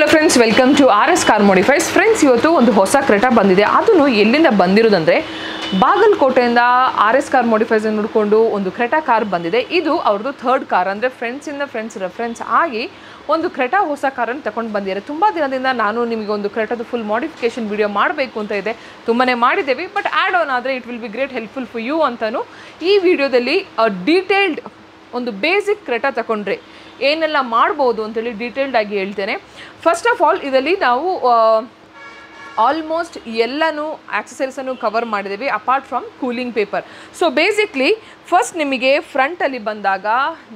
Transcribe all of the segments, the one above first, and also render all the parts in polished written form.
Hello friends, welcome to RS Car Modifies. Friends, ಇವತ್ತು ಒಂದು ಹೊಸ ಕ್ರೆಟಾ ಬಂದಿದೆ. ಅದನ್ನು ಎಲ್ಲಿಂದ ಬಂದಿರೋದಂದ್ರೆ ಬಾಗಲಕೋಟೆಯಿಂದ RS Car Modifies ಅನ್ನು ನೋಡಿಕೊಂಡು ಒಂದು ಕ್ರೆಟಾ ಕಾರ್ ಬಂದಿದೆ. ಇದು ಅವರದು ಥರ್ಡ್ ಕಾರ್ ಅಂದ್ರೆ ಫ್ರೆಂಡ್ಸ್ ರೆಫರೆನ್ಸ್ ಆಗಿ ಒಂದು ಕ್ರೆಟಾ ಹೊಸ ಕಾರನ್ನು ತಕೊಂಡು ಬಂದಿದ್ದಾರೆ. ತುಂಬಾ ದಿನದಿಂದ ನಾನು ನಿಮಗೆ ಒಂದು ಕ್ರೆಟಾದ ಫುಲ್ ಮಾಡಿಫಿಕೇಶನ್ ವಿಡಿಯೋ ಮಾಡಬೇಕು ಅಂತ ಇದೆ. ತುಂಬಾನೇ ಮಾಡಿದ್ದೇವೆ, ಬಟ್ ಆಡ್ ಆನ್ ಆದರೆ it will be great helpful for you ಅಂತಾನು ಈ ವಿಡಿಯೋದಲ್ಲಿ ಡೀಟೇಲ್ಡ್ ಒಂದು ಬೇಸಿಕ್ ಕ್ರೆಟಾ ತಗೊಂಡ್ರೆ ಏನೆಲ್ಲ ಮಾಡ್ಬೋದು ಅಂತೇಳಿ ಡೀಟೇಲ್ಡ್ ಆಗಿ ಹೇಳ್ತೇನೆ. ಫಸ್ಟ್ ಆಫ್ ಆಲ್ ಇದರಲ್ಲಿ ನಾವು ಆಲ್ಮೋಸ್ಟ್ ಎಲ್ಲನೂ ಆಕ್ಸೆಸರೀಸನ್ನು ಕವರ್ ಮಾಡಿದ್ದೀವಿ apart from cooling paper. So basically first ನಿಮಗೆ ಫ್ರಂಟಲ್ಲಿ ಬಂದಾಗ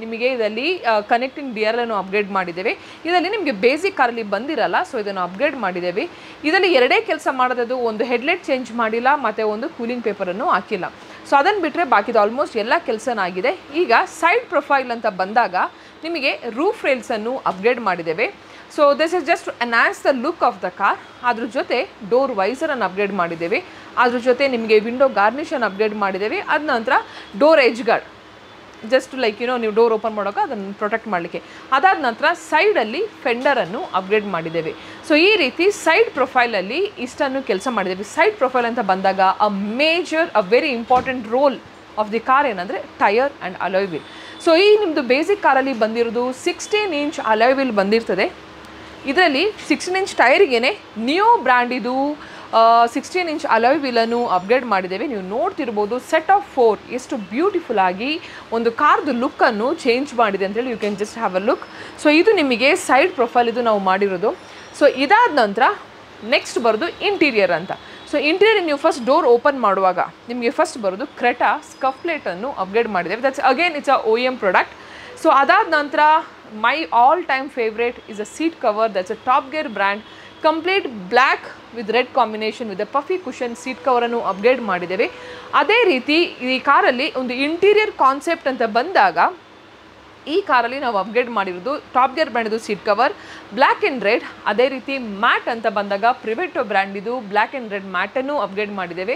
ನಿಮಗೆ ಇದರಲ್ಲಿ ಕನೆಕ್ಟಿಂಗ್ ಡಿಯರನ್ನು ಅಪ್ಗ್ರೇಡ್ ಮಾಡಿದ್ದೇವೆ. ಇದರಲ್ಲಿ ನಿಮಗೆ ಬೇಸಿಕ್ ಕಾರಲ್ಲಿ ಬಂದಿರಲ್ಲ, ಸೊ ಇದನ್ನು ಅಪ್ಗ್ರೇಡ್ ಮಾಡಿದ್ದೇವೆ. ಇದರಲ್ಲಿ ಎರಡೇ ಕೆಲಸ ಮಾಡೋದು, ಒಂದು ಹೆಡ್ಲೈಟ್ ಚೇಂಜ್ ಮಾಡಿಲ್ಲ ಮತ್ತು ಒಂದು ಕೂಲಿಂಗ್ ಪೇಪರನ್ನು ಹಾಕಿಲ್ಲ. ಸೊ ಅದನ್ನು ಬಿಟ್ಟರೆ ಬಾಕಿದು ಆಲ್ಮೋಸ್ಟ್ ಎಲ್ಲ ಕೆಲಸನಾಗಿದೆ. ಈಗ ಸೈಡ್ ಪ್ರೊಫೈಲ್ ಅಂತ ಬಂದಾಗ ನಿಮಗೆ ರೂಫ್ ರೇಲ್ಸನ್ನು ಅಪ್ಗ್ರೇಡ್ ಮಾಡಿದ್ದೇವೆ. So this is just enhance the look of the car. ಅದ್ರ ಜೊತೆ ಡೋರ್ ವೈಸರನ್ನು ಅಪ್ಗ್ರೇಡ್ ಮಾಡಿದ್ದೇವೆ. ಅದ್ರ ಜೊತೆ ನಿಮಗೆ ವಿಂಡೋ ಗಾರ್ನಿಷನ್ನು ಅಪ್ಗ್ರೇಡ್ ಮಾಡಿದ್ದೇವೆ. ಅದ ನಂತರ door edge guard, just like ನೀವು ಡೋರ್ ಓಪನ್ ಮಾಡೋಕೆ ಅದನ್ನು ಪ್ರೊಟೆಕ್ಟ್ ಮಾಡಲಿಕ್ಕೆ. ಅದಾದ ನಂತರ ಸೈಡಲ್ಲಿ ಫೆಂಡರನ್ನು ಅಪ್ಗ್ರೇಡ್ ಮಾಡಿದ್ದೇವೆ. ಸೊ ಈ ರೀತಿ ಸೈಡ್ ಪ್ರೊಫೈಲಲ್ಲಿ ಇಷ್ಟನ್ನು ಕೆಲಸ ಮಾಡಿದ್ದೇವೆ. ಸೈಡ್ ಪ್ರೊಫೈಲ್ ಅಂತ ಬಂದಾಗ a very important role of the car ಏನಂದರೆ tyre and alloy wheel. So ಈ ನಿಮ್ಮದು ಬೇಸಿಕ್ ಕಾರಲ್ಲಿ ಬಂದಿರೋದು 16 ಇಂಚ್ ಅಲಾಯ್ ವೀಲ್ ಬಂದಿರ್ತದೆ. ಇದರಲ್ಲಿ 16 ಇಂಚ್ ಟೈರಿಗೇನೆ ನಿಯೋ ಬ್ರ್ಯಾಂಡಿದು 16 ಇಂಚ್ ಅಲಾಯ್ ವೀಲನ್ನು ಅಪ್ಗ್ರೇಡ್ ಮಾಡಿದ್ದೇವೆ. ನೀವು ನೋಡ್ತಿರ್ಬೋದು ಸೆಟ್ ಆಫ್ 4 ಎಷ್ಟು ಬ್ಯೂಟಿಫುಲ್ ಆಗಿ ಒಂದು ಕಾರ್ದು ಲುಕ್ಕನ್ನು ಚೇಂಜ್ ಮಾಡಿದೆ ಅಂತೇಳಿ you can just have a look. So ಇದು ನಿಮಗೆ ಸೈಡ್ ಪ್ರೊಫೈಲ್ ಇದು ನಾವು ಮಾಡಿರೋದು. ಸೊ ಇದಾದ ನಂತರ ನೆಕ್ಸ್ಟ್ ಬರೋದು ಇಂಟೀರಿಯರ್ ಅಂತ. ಸೊ ಇಂಟೀರಿಯರ್ ನೀವು ಫಸ್ಟ್ ಡೋರ್ ಓಪನ್ ಮಾಡುವಾಗ ನಿಮಗೆ ಫಸ್ಟ್ ಬರೋದು ಕ್ರೆಟಾ ಸ್ಕಫ್ ಪ್ಲೇಟನ್ನು ಅಪ್ಗ್ರೇಡ್ ಮಾಡಿದ್ದೇವೆ. That's again it's a OEM product. So ಅದಾದ ನಂತರ my all time favourite is a seat cover. That's a top gear brand, complete black with red combination with a puffy cushion seat ಕವರನ್ನು upgrade ಮಾಡಿದ್ದೇವೆ. ಅದೇ ರೀತಿ ಈ ಕಾರಲ್ಲಿ ಒಂದು interior concept ಅಂತ ಬಂದಾಗ ಈ ಕಾರಲ್ಲಿ ನಾವು ಅಪ್ಗ್ರೇಡ್ ಮಾಡಿರೋದು ಟಾಪ್ ಗೇರ್ ಬ್ರ್ಯಾಂಡಿದು seat cover, black and red. ಅದೇ ರೀತಿ ಮ್ಯಾಟ್ ಅಂತ ಬಂದಾಗ ಪ್ರಿವೆಟೋ ಬ್ರ್ಯಾಂಡಿದು ಬ್ಲ್ಯಾಕ್ ಆ್ಯಂಡ್ ರೆಡ್ ಮ್ಯಾಟನ್ನು ಅಪ್ಗ್ರೇಡ್ ಮಾಡಿದ್ದೇವೆ.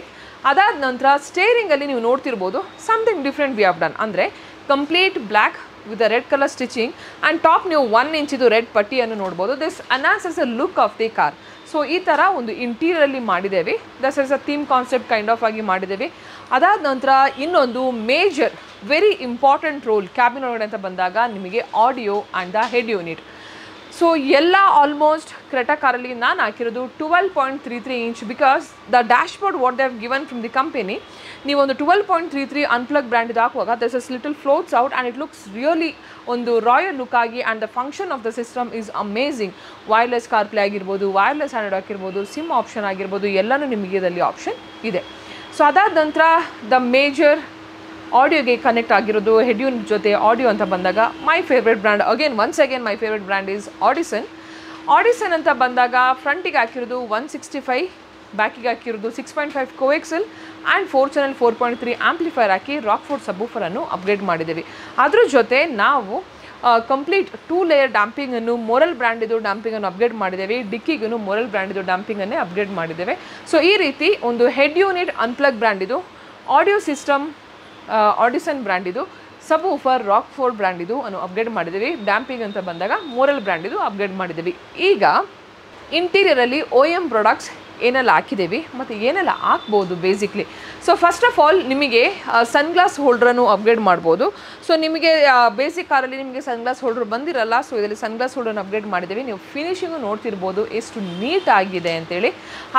ಅದಾದ ನಂತರ ಸ್ಟೇರಿಂಗಲ್ಲಿ ನೀವು ನೋಡ್ತಿರ್ಬೋದು something different we have done. ಅಂದರೆ complete black with a red colour stitching and top ನೀವು 1 ಇಂಚಿದು ರೆಡ್ ಪಟ್ಟಿಯನ್ನು ನೋಡ್ಬೋದು. This enhances a look of the car. So ಈ ಥರ ಒಂದು ಇಂಟೀರಿಯರಲ್ಲಿ ಮಾಡಿದ್ದೇವೆ. This is a theme concept kind of ಆಗಿ ಮಾಡಿದ್ದೇವೆ. ಅದಾದ ನಂತರ ಇನ್ನೊಂದು major very important roll cabin ಒಳಗಡೆ ಅಂತ ಬಂದಾಗ ನಿಮಗೆ audio and the head unit. So ಎಲ್ಲ ಆಲ್ಮೋಸ್ಟ್ ಕ್ರೆಟಾ ಕಾರಲ್ಲಿ ನಾನು ಹಾಕಿರೋದು 12.33 inch because the dashboard what they have given from the company. ನೀವೊಂದು 12.33 ಅನ್ಪ್ಲಗ್ ಬ್ರ್ಯಾಂಡ್ ಇದು ಹಾಕುವಾಗ this is little floats out and it looks really ಒಂದು ರಾಯಲ್ ಲುಕ್ ಆಗಿ. And the function of the system is amazing. Wireless CarPlay ಆಗಿರ್ಬೋದು, wireless and ಆಗಿರ್ಬೋದು, SIM option ಆಗಿರ್ಬೋದು, ಎಲ್ಲನೂ ನಿಮಗೆ ಇದರಲ್ಲಿ ಆಪ್ಷನ್ ಇದೆ. ಸೊ ಅದಾದ ನಂತರ ದ ಮೇಜರ್ ಆಡಿಯೋಗೆ ಕನೆಕ್ಟ್ ಆಗಿರೋದು ಹೆಡ್ ಯೂನಿಟ್ ಜೊತೆ ಆಡಿಯೋ ಅಂತ ಬಂದಾಗ my favourite brand once again my favourite brand is Audison. Audison ಅಂತ ಬಂದಾಗ ಫ್ರಂಟಿಗೆ ಹಾಕಿರೋದು 165, ಬ್ಯಾಕಿಗೆ ಹಾಕಿರೋದು 6.5 ಕೋಎಕ್ಸೆಲ್ ಆ್ಯಂಡ್ 4 ಚಾನೆಲ್ 4.3 ಆಂಪ್ಲಿಫೈರ್ ಹಾಕಿ ರಾಕ್ಫೋರ್ಡ್ ಸಬ್ವೂಫರನ್ನು ಅಪ್ಗ್ರೇಡ್ ಮಾಡಿದ್ದೀವಿ. ಅದ್ರ ಜೊತೆ ನಾವು ಕಂಪ್ಲೀಟ್ 2 ಲೇಯರ್ ಡ್ಯಾಂಪಿಂಗನ್ನು ಮೊರಲ್ ಬ್ರ್ಯಾಂಡಿದು ಡ್ಯಾಂಪಿಂಗನ್ನು ಅಪ್ಗ್ರೇಡ್ ಮಾಡಿದ್ದೇವೆ. ಡಿಕ್ಕಿಗೂ ಮೊರಲ್ ಬ್ರ್ಯಾಂಡಿದು ಡ್ಯಾಂಪಿಂಗನ್ನೇ ಅಪ್ಗ್ರೇಡ್ ಮಾಡಿದ್ದೇವೆ. ಸೊ ಈ ರೀತಿ ಒಂದು ಹೆಡ್ ಯೂನಿಟ್ ಅನ್ಪ್ಲಗ್ ಬ್ರ್ಯಾಂಡಿದು, ಆಡಿಯೋ ಸಿಸ್ಟಮ್ ಆಡಿಸನ್ ಬ್ರ್ಯಾಂಡಿದು, ಸಬ್ ಊಫರ್ ರಾಕ್ಫೋರ್ಡ್ ಬ್ರ್ಯಾಂಡಿದು ಅನ್ನು ಅಪ್ಗ್ರೇಡ್ ಮಾಡಿದ್ದೀವಿ. ಡ್ಯಾಂಪಿಂಗ್ ಅಂತ ಬಂದಾಗ ಮೊರಲ್ ಬ್ರ್ಯಾಂಡಿದು ಅಪ್ಗ್ರೇಡ್ ಮಾಡಿದ್ದೀವಿ. ಈಗ ಇಂಟೀರಿಯರಲ್ಲಿ OEM ಪ್ರಾಡಕ್ಟ್ಸ್ ಏನೆಲ್ಲ ಹಾಕಿದ್ದೀವಿ ಮತ್ತು ಏನೆಲ್ಲ ಹಾಕ್ಬೋದು basically. So first of all ನಿಮಗೆ ಸನ್ಗ್ಲಾಸ್ ಹೋಲ್ಡ್ರನ್ನು ಅಪ್ಗ್ರೇಡ್ ಮಾಡ್ಬೋದು. ಸೊ ನಿಮಗೆ ಬೇಸಿಕ್ ಕಾರಲ್ಲಿ ನಿಮಗೆ ಸನ್ಗ್ಲಾಸ್ ಹೋಲ್ಡ್ರ್ ಬಂದಿರಲ್ಲ, ಸೊ ಇದರಲ್ಲಿ ಸನ್ಗ್ಲಾಸ್ ಹೋಲ್ಡ್ರನ್ನು ಅಪ್ಗ್ರೇಡ್ ಮಾಡಿದ್ದೀವಿ. ನೀವು ಫಿನಿಶಿಂಗು ನೋಡ್ತಿರ್ಬೋದು ಎಷ್ಟು ನೀಟ್ ಆಗಿದೆ ಅಂತೇಳಿ.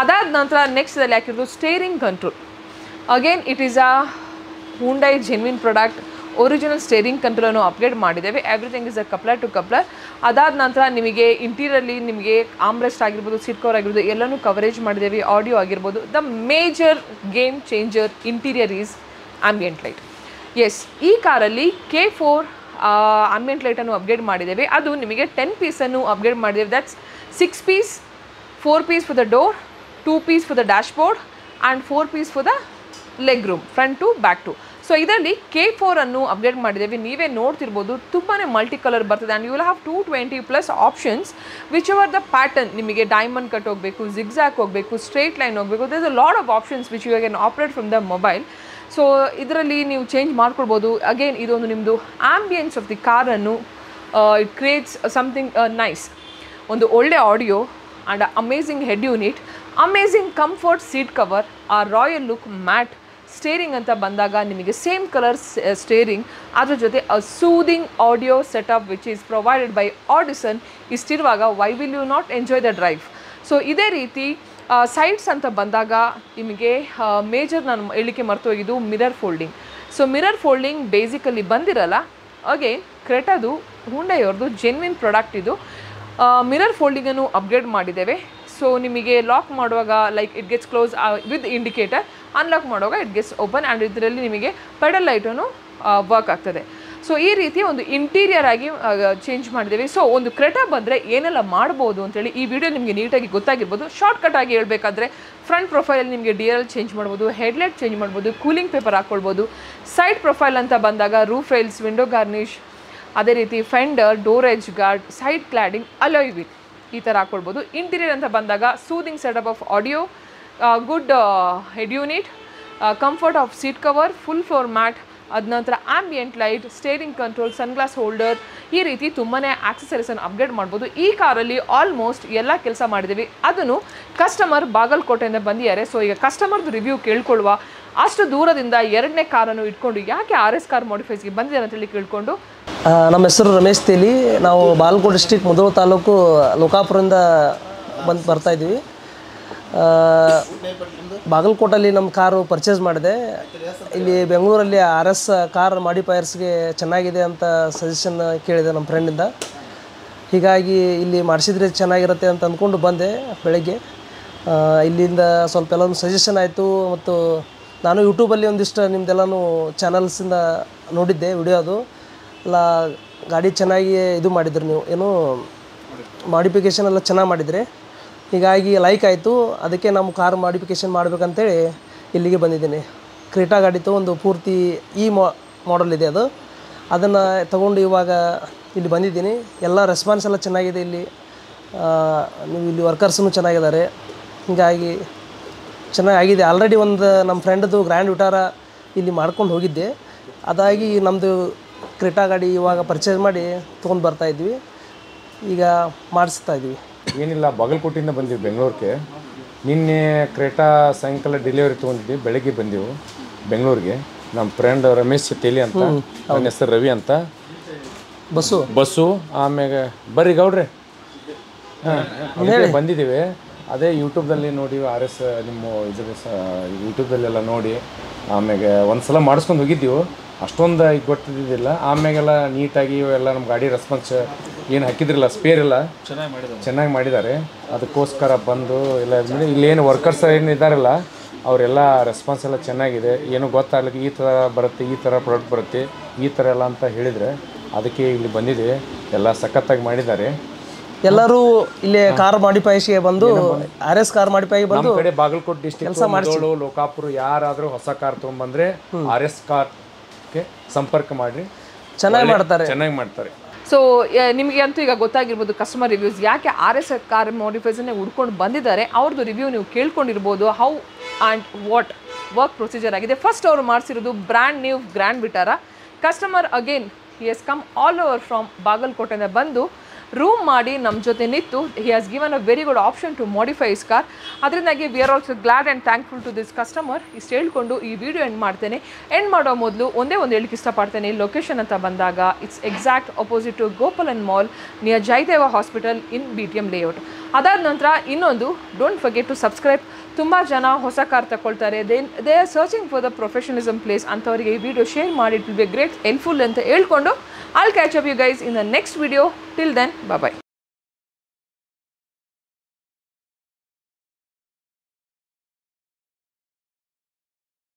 ಅದಾದ ನಂತರ ನೆಕ್ಸ್ಟ್ ಇದರಲ್ಲಿ ಹಾಕಿರೋದು steering control. Again it is a Hyundai genuine product. Original steering ಕಂಟ್ರೋಲನ್ನು ಅಪ್ಗ್ರೇಡ್ ಮಾಡಿದ್ದೇವೆ. Everything is a coupler to coupler. ಅದಾದ ನಂತರ ನಿಮಗೆ ಇಂಟೀರಿಯರಲ್ಲಿ ನಿಮಗೆ ಆಮ್ರೆಸ್ಟ್ ಆಗಿರ್ಬೋದು, ಸೀಟ್ ಕವರ್ ಆಗಿರ್ಬೋದು, ಎಲ್ಲನೂ ಕವರೇಜ್ ಮಾಡಿದ್ದೇವೆ. ಆಡಿಯೋ ಆಗಿರ್ಬೋದು. The major game changer interior is ambient light. Yes, ಈ ಕಾರಲ್ಲಿ K4 ಆಂಬಿಯೆಂಟ್ ಲೈಟನ್ನು ಅಪ್ಗ್ರೇಡ್ ಮಾಡಿದ್ದೇವೆ. ಅದು ನಿಮಗೆ 10 ಪೀಸನ್ನು ಅಪ್ಗ್ರೇಡ್ ಮಾಡಿದ್ದೇವೆ. That's 6 piece, 4 piece for the door, 2 piece for the dashboard and 4 piece for the leg room, front two back two. So ಇದರಲ್ಲಿ K4 ಅನ್ನು ಅಪ್ಗ್ರೇಡ್ ಮಾಡಿದ್ದೇವೆ. ನೀವೇ ನೋಡ್ತಿರ್ಬೋದು ತುಂಬಾ ಮಲ್ಟಿ ಕಲರ್ ಬರ್ತದೆ. And you will have 220+ options whichever the pattern. ನಿಮಗೆ diamond cut ಹೋಗಬೇಕು, zigzag ಹೋಗಬೇಕು, ಸ್ಟ್ರೇಟ್ ಲೈನ್ ಹೋಗಬೇಕು. There is a lot of options which you can operate from the mobile. So ಇದರಲ್ಲಿ ನೀವು ಚೇಂಜ್ ಮಾಡ್ಕೊಳ್ಬೋದು. Again ಇದೊಂದು ನಿಮ್ಮದು ಆಂಬಿಯನ್ಸ್ ಆಫ್ ದಿ ಕಾರನ್ನು ಇಟ್ ಕ್ರಿಯೇಟ್ಸ್ ಸಮಥಿಂಗ್ ನೈಸ್. ಒಂದು ಒಳ್ಳೆ audio and amazing head unit, amazing comfort seat cover, ಆ royal look mat steering ಅಂತ ಬಂದಾಗ ನಿಮಗೆ ಸೇಮ್ ಕಲರ್ ಸ್ಟೇರಿಂಗ್, ಅದ್ರ ಜೊತೆ a soothing audio setup which is provided by Audison ಇಷ್ಟಿರುವಾಗ why will you not enjoy the drive. So ಇದೇ ರೀತಿ sides ಅಂತ ಬಂದಾಗ ನಿಮಗೆ ಮೇಜರ್ ನಾನು ಹೇಳಲಿಕ್ಕೆ ಮರ್ತೋಗಿದ್ದು mirror folding. So mirror folding basically ಬಂದಿರಲ್ಲ, ಅಗೇನ್ ಕ್ರೆಟಾದು ಹುಂಡೈಯವ್ರದ್ದು ಜೆನ್ವಿನ್ ಪ್ರಾಡಕ್ಟ್ ಇದು. ಮಿರರ್ ಫೋಲ್ಡಿಂಗನ್ನು ಅಪ್ಗ್ರೇಡ್ ಮಾಡಿದ್ದೇವೆ. ಸೊ ನಿಮಗೆ ಲಾಕ್ ಮಾಡುವಾಗ like it gets close with indicator, unlock ಮಾಡುವಾಗ ಇಟ್ ಗೆಟ್ಸ್ ಓಪನ್ ಆ್ಯಂಡ್ ಇದರಲ್ಲಿ ನಿಮಗೆ ಪೆಡಲ್ ಲೈಟನ್ನು ವರ್ಕ್ ಆಗ್ತದೆ. ಸೊ ಈ ರೀತಿ ಒಂದು ಇಂಟೀರಿಯರ್ ಆಗಿ ಚೇಂಜ್ ಮಾಡಿದ್ದೇವೆ. ಸೊ ಒಂದು ಕ್ರೆಟಾ ಬಂದರೆ ಏನೆಲ್ಲ ಮಾಡ್ಬೋದು ಅಂತೇಳಿ ಈ ವಿಡಿಯೋ ನಿಮಗೆ ನೀಟಾಗಿ ಗೊತ್ತಾಗಿರ್ಬೋದು. ಶಾರ್ಟ್ಕಟ್ ಆಗಿ ಹೇಳಬೇಕಾದ್ರೆ ಫ್ರಂಟ್ ಪ್ರೊಫೈಲಲ್ಲಿ ನಿಮಗೆ DRL ಚೇಂಜ್ ಮಾಡ್ಬೋದು, ಹೆಡ್ಲೈಟ್ ಚೇಂಜ್ ಮಾಡ್ಬೋದು, ಕೂಲಿಂಗ್ ಪೇಪರ್ ಹಾಕ್ಕೊಳ್ಬೋದು. ಸೈಡ್ ಪ್ರೊಫೈಲ್ ಅಂತ ಬಂದಾಗ ರೂಫ್ ರೈಲ್ಸ್, ವಿಂಡೋ ಗಾರ್ನಿಷ್, ಅದೇ ರೀತಿ fender, door edge guard, side cladding, alloy wheel ಈ ಥರ ಹಾಕ್ಕೊಳ್ಬೋದು. ಇಂಟೀರಿಯರ್ ಅಂತ ಬಂದಾಗ soothing setup of audio, good head unit, comfort of seat cover, full floor mat, ಅದ ನಂತರ ambient light, steering control, sunglass holder, ಈ ರೀತಿ ತುಂಬಾ ಆಕ್ಸೆಸರೀಸನ್ನು ಅಪ್ಗ್ರೇಡ್ ಮಾಡ್ಬೋದು. ಈ ಕಾರಲ್ಲಿ ಆಲ್ಮೋಸ್ಟ್ ಎಲ್ಲ ಕೆಲಸ ಮಾಡಿದ್ದೀವಿ. ಅದನ್ನು ಕಸ್ಟಮರ್ ಬಾಗಲಕೋಟೆಯಿಂದ ಬಂದಿದ್ದಾರೆ. ಸೊ ಈಗ ಕಸ್ಟಮರ್ದು ರಿವ್ಯೂ ಕೇಳ್ಕೊಳ್ಳುವ, ಅಷ್ಟು ದೂರದಿಂದ 2ನೇ ಕಾರನ್ನು ಇಟ್ಕೊಂಡು ಯಾಕೆ RS ಕಾರ್ ಮಾಡಿಫೈಸ್ಗೆ ಬಂದಿದ್ದಾರೆ ಅಂತೇಳಿ ಕೇಳ್ಕೊಂಡು. ನಮ್ಮ ಹೆಸರು ರಮೇಶ್ ತೇಲಿ, ನಾವು ಬಾಗಲಕೋಟೆ ಡಿಸ್ಟಿಕ್ ಮುಧೋಳ ತಾಲೂಕು ಲೋಕಾಪುರದಿಂದ ಬರ್ತಾಯಿದ್ದೀವಿ. ಬಾಗಲಕೋಟಲ್ಲಿ ನಮ್ಮ ಕಾರು ಪರ್ಚೇಸ್ ಮಾಡಿದೆ. ಇಲ್ಲಿ ಬೆಂಗಳೂರಲ್ಲಿ RS ಕಾರ್ ಮಾಡಿಫೈಯರ್ಸ್ಗೆ ಚೆನ್ನಾಗಿದೆ ಅಂತ ಸಜೆಷನ್ ಕೇಳಿದೆ ನಮ್ಮ ಫ್ರೆಂಡಿಂದ. ಹೀಗಾಗಿ ಇಲ್ಲಿ ಮಾಡಿಸಿದ್ರೆ ಚೆನ್ನಾಗಿರುತ್ತೆ ಅಂತ ಅಂದ್ಕೊಂಡು ಬಂದೆ ಬೆಳಗ್ಗೆ. ಇಲ್ಲಿಂದ ಸ್ವಲ್ಪ ಎಲ್ಲನೂ ಸಜೆಷನ್ ಆಯಿತು. ಮತ್ತು ನಾನು ಯೂಟ್ಯೂಬಲ್ಲಿ ಒಂದಿಷ್ಟು ನಿಮ್ಮದೆಲ್ಲನೂ ಚಾನಲ್ಸಿಂದ ನೋಡಿದ್ದೆ ವಿಡಿಯೋ. ಅದು ಎಲ್ಲ ಗಾಡಿ ಚೆನ್ನಾಗಿ ಇದು ಮಾಡಿದ್ರಿ, ನೀವು ಏನು ಮಾಡಿಫಿಕೇಷನ್ ಎಲ್ಲ ಚೆನ್ನಾಗಿ ಮಾಡಿದ್ರಿ. ಹೀಗಾಗಿ ಲೈಕ್ ಆಯಿತು. ಅದಕ್ಕೆ ನಮ್ಮ ಕಾರ್ ಮಾಡಿಫಿಕೇಷನ್ ಮಾಡಬೇಕಂತೇಳಿ ಇಲ್ಲಿಗೆ ಬಂದಿದ್ದೀನಿ. ಕ್ರೆಟಾ ಗಾಡಿ ತೊಗೊಂಡು ಪೂರ್ತಿ ಈ ಮಾಡಲ್ ಇದೆ ಅದು, ಅದನ್ನು ತೊಗೊಂಡು ಇವಾಗ ಇಲ್ಲಿ ಬಂದಿದ್ದೀನಿ. ಎಲ್ಲ ರೆಸ್ಪಾನ್ಸ್ ಎಲ್ಲ ಚೆನ್ನಾಗಿದೆ ಇಲ್ಲಿ. ನೀವು ಇಲ್ಲಿ ವರ್ಕರ್ಸೂ ಚೆನ್ನಾಗಿದ್ದಾರೆ. ಹೀಗಾಗಿ ಚೆನ್ನಾಗಿದೆ. ಆಲ್ರೆಡಿ ಒಂದು ನಮ್ಮ ಫ್ರೆಂಡ್ದು ಗ್ರ್ಯಾಂಡ್ ವಿಟಾರ ಇಲ್ಲಿ ಮಾಡ್ಕೊಂಡು ಹೋಗಿದ್ದೆ. ಅದಾಗಿ ನಮ್ಮದು ಕ್ರೆಟಾ ಗಾಡಿ ಇವಾಗ ಪರ್ಚೇಸ್ ಮಾಡಿ ತೊಗೊಂಡು ಬರ್ತಾಯಿದ್ವಿ. ಈಗ ಮಾಡಿಸ್ತಾಯಿದ್ವಿ. ಏನಿಲ್ಲ, ಬಾಗಲಕೋಟೆಯಿಂದ ಬಂದೀವಿ ಬೆಂಗಳೂರಿಗೆ. ನಿನ್ನೆ ಕ್ರೆಟಾ ಸಾಯಂಕಾಲ ಡೆಲಿವರಿ ತೊಗೊಂಡಿದ್ವಿ, ಬೆಳಗ್ಗೆ ಬಂದೆವು ಬೆಂಗಳೂರಿಗೆ. ನಮ್ಮ ಫ್ರೆಂಡ್ ರಮೇಶ್ ತೇಲಿ ಅಂತ, ನನ್ನ ಹೆಸರು ರವಿ ಅಂತ, ಬಸ್ಸು ಆಮ್ಯಾಗ ಬರ್ರಿ ಗೌಡ್ರೆ ಬಂದಿದ್ದೀವಿ. ಅದೇ ಯೂಟ್ಯೂಬ್ದಲ್ಲಿ ನೋಡಿ RS ನಿಮ್ಮ ಇದ್ರ ಯೂಟ್ಯೂಬ್ದಲ್ಲೆಲ್ಲ ನೋಡಿ ಆಮ್ಯಾಗೆ ಒಂದು ಸಲ ಮಾಡಿಸ್ಕೊಂಡು ಹೋಗಿದ್ದೀವಿ. ಅಷ್ಟೊಂದು ಈಗ ಗೊತ್ತಿದ್ದಿಲ್ಲ. ಆಮ್ಯಾಗೆಲ್ಲ ನೀಟಾಗಿ ಎಲ್ಲ ನಮ್ಮ ಗಾಡಿ ರೆಸ್ಪಾನ್ಸ್ ಏನು ಹಾಕಿದ್ರಲ್ಲ ಸ್ಪೇರ್ ಎಲ್ಲ ಚೆನ್ನಾಗಿ ಮಾಡಿದ್ದಾರೆ. ಅದಕ್ಕೋಸ್ಕರ ಬಂದು ಎಲ್ಲ ಇಲ್ಲೇನು ವರ್ಕರ್ಸ್ ಏನು ಇದ್ದಾರಲ್ಲ ಅವರೆಲ್ಲ ರೆಸ್ಪಾನ್ಸ್ ಎಲ್ಲ ಚೆನ್ನಾಗಿದೆ. ಏನು ಗೊತ್ತಾಗಲಿಕ್ಕೆ ಈ ಥರ ಬರುತ್ತೆ, ಈ ಥರ ಪ್ರಾಡಕ್ಟ್ ಬರುತ್ತೆ, ಈ ಥರ ಎಲ್ಲ ಅಂತ ಹೇಳಿದರೆ ಅದಕ್ಕೆ ಇಲ್ಲಿ ಬಂದಿದ್ದೀವಿ. ಎಲ್ಲ ಸಖತ್ತಾಗಿ ಮಾಡಿದ್ದಾರೆ. ಎಲ್ಲರೂ ಇಲ್ಲಿ ಕಾರ್ ಮಾಡಿಫೈಸ್ಗೆ ಬಂದು RS ಕಾರ್ ಮಾಡಿಫೈಗೆ ಬಂದು ನಮ್ಮ ಕಡೆ ಬಾಗಲಕೋಟೆ ಡಿಸ್ಟ್ರಿಕ್ಟ್ ಮುಧೋಳ, ಲೋಕಾಪುರ ಯಾರಾದರೂ ಹೊಸ ಕಾರ್ ತೊಗೊಂಡ್ಬಂದರೆ RS ಕಾರ್ಗೆ ಸಂಪರ್ಕ ಮಾಡಿರಿ, ಚೆನ್ನಾಗಿ ಮಾಡ್ತಾರೆ. ಸೊ ನಿಮಗೆ ಅಂತೂ ಈಗ ಗೊತ್ತಾಗಿರ್ಬೋದು ಕಸ್ಟಮರ್ ರಿವ್ಯೂಸ್ ಯಾಕೆ RS ಕಾರ್ ಮಾಡಿಫೈಸನ್ನೇ ಹುಡ್ಕೊಂಡು ಬಂದಿದ್ದಾರೆ. ಅವ್ರದ್ದು ರಿವ್ಯೂ ನೀವು ಕೇಳ್ಕೊಂಡಿರ್ಬೋದು. How and what work procedure ಆಗಿದೆ. ಫಸ್ಟ್ ಅವರು ಮಾಡಿಸಿರೋದು brand new Grand Vitara. Customer again he has come all over from ಬಾಗಲಕೋಟೆಯಿಂದ ಬಂದು ರೂಮ್ ಮಾಡಿ ನಮ್ಮ ಜೊತೆ ನಿಂತು he has given a very good option to modify his car. ಅದರಿಂದಾಗಿ we are also glad and thankful to this customer. ಇಷ್ಟು ಹೇಳ್ಕೊಂಡು ಈ ವಿಡಿಯೋ ಎಂಡ್ ಮಾಡ್ತೇನೆ. ಎಂಡ್ ಮಾಡೋ ಮೊದಲು ಒಂದೇ ಒಂದು ಹೇಳಕ್ಕೆ ಇಷ್ಟಪಡ್ತೇನೆ. ಲೊಕೇಶನ್ ಅಂತ ಬಂದಾಗ it's exact opposite to Gopalan mall near Jayadeva hospital in BTM layout. ಅದಾದ ನಂತರ ಇನ್ನೊಂದು, ಡೋಂಟ್ ಫರ್ಗೆಟ್ ಟು ಸಬ್ಸ್ಕ್ರೈಬ್. ತುಂಬ ಜನ ಹೊಸ ಕಾರ್ ತಗೊಳ್ತಾರೆ, they are searching for the professionalism place. ಅಂಥವರಿಗೆ ಈ ವಿಡಿಯೋ ಶೇರ್ ಮಾಡಿ, it will be great helpful ಅಂತ ಹೇಳ್ಕೊಂಡು I'll catch up you guys in the next video. Till then, bye bye.